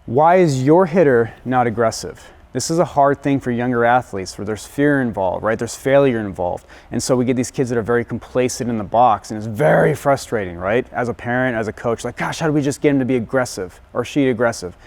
Why is your hitter not aggressive? This is a hard thing for younger athletes where there's fear involved, right? There's failure involved. And so we get these kids that are very complacent in the box, and it's very frustrating, right? As a parent, as a coach, like, gosh, how do we just get him to be aggressive or she aggressive?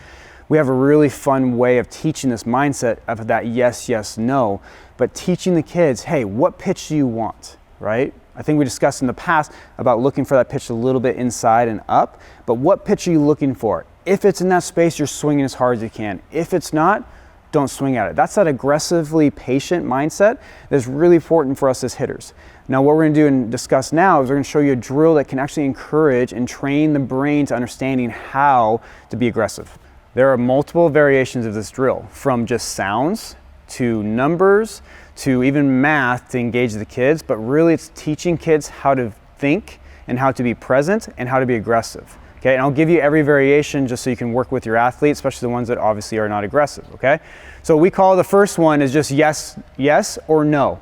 We have a really fun way of teaching this mindset of that yes, yes, no, but teaching the kids, hey, what pitch do you want, right? I think we discussed in the past about looking for that pitch a little bit inside and up, but what pitch are you looking for? If it's in that space, you're swinging as hard as you can. If it's not, don't swing at it. That's that aggressively patient mindset that's really important for us as hitters. Now, what we're gonna do and discuss now is we're gonna show you a drill that can actually encourage and train the brain to understanding how to be aggressive. There are multiple variations of this drill, from just sounds to numbers to even math to engage the kids, but really it's teaching kids how to think and how to be present and how to be aggressive. Okay, and I'll give you every variation just so you can work with your athletes, especially the ones that obviously are not aggressive, okay? So we call the first one is just yes, yes or no.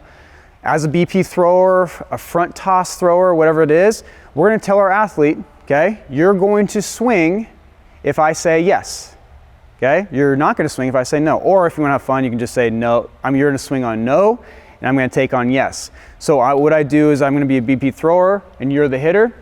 As a BP thrower, a front toss thrower, whatever it is, we're gonna tell our athlete, okay, you're going to swing if I say yes, okay? You're not gonna swing if I say no. Or if you wanna have fun, you can just say no, you're gonna swing on no, and I'm gonna take on yes. So what I do is I'm gonna be a BP thrower, and you're the hitter.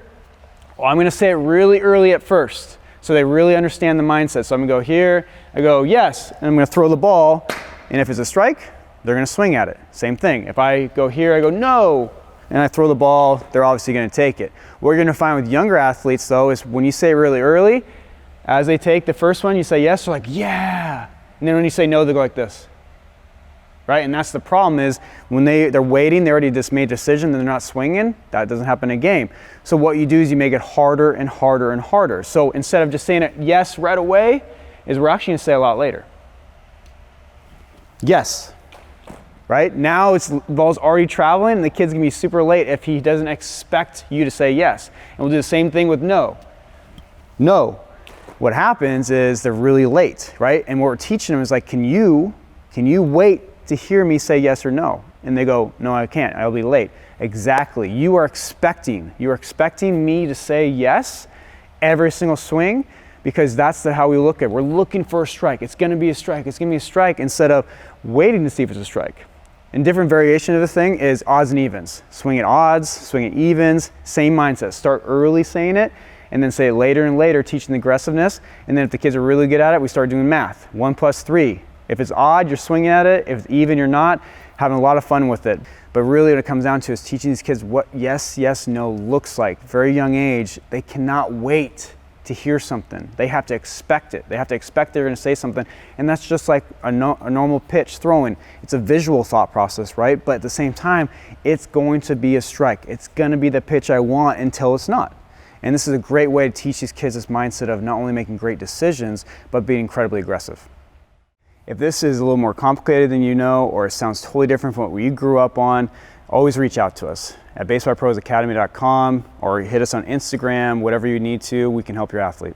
Well, I'm gonna say it really early at first, so they really understand the mindset. So I'm gonna go here, I go yes, and I'm gonna throw the ball, and if it's a strike, they're gonna swing at it. Same thing. If I go here, I go no, and I throw the ball, they're obviously gonna take it. What you're gonna find with younger athletes though is when you say really early, as they take the first one, you say yes, they're like, yeah. And then when you say no, they go like this. Right? And that's the problem is when they're waiting, they already just made a decision and they're not swinging, that doesn't happen in a game. So what you do is you make it harder and harder and harder. So instead of just saying it yes right away, is we're actually gonna say a lot later. Yes. Right? Now the ball's already traveling and the kid's gonna be super late if he doesn't expect you to say yes. And we'll do the same thing with no. No. What happens is they're really late, right? And what we're teaching them is like, can you wait to hear me say yes or no? And they go, no, I can't, I'll be late. Exactly, you are expecting me to say yes every single swing, because that's how we look at it. We're looking for a strike. It's gonna be a strike, it's gonna be a strike, instead of waiting to see if it's a strike. And different variation of the thing is odds and evens. Swing at odds, swing at evens, same mindset. Start early saying it, and then say it later and later, teaching the aggressiveness. And then if the kids are really good at it, we start doing math. 1 + 3. If it's odd, you're swinging at it. If it's even, you're not. Having a lot of fun with it. But really what it comes down to is teaching these kids what yes, yes, no looks like. Very young age, they cannot wait to hear something. They have to expect it. They have to expect they're gonna say something. And that's just like a normal pitch throwing. It's a visual thought process, right? But at the same time, it's going to be a strike. It's gonna be the pitch I want until it's not. And this is a great way to teach these kids this mindset of not only making great decisions, but being incredibly aggressive. If this is a little more complicated than you know, or it sounds totally different from what you grew up on, always reach out to us at baseballprosacademy.com or hit us on Instagram, whatever you need to, we can help your athlete.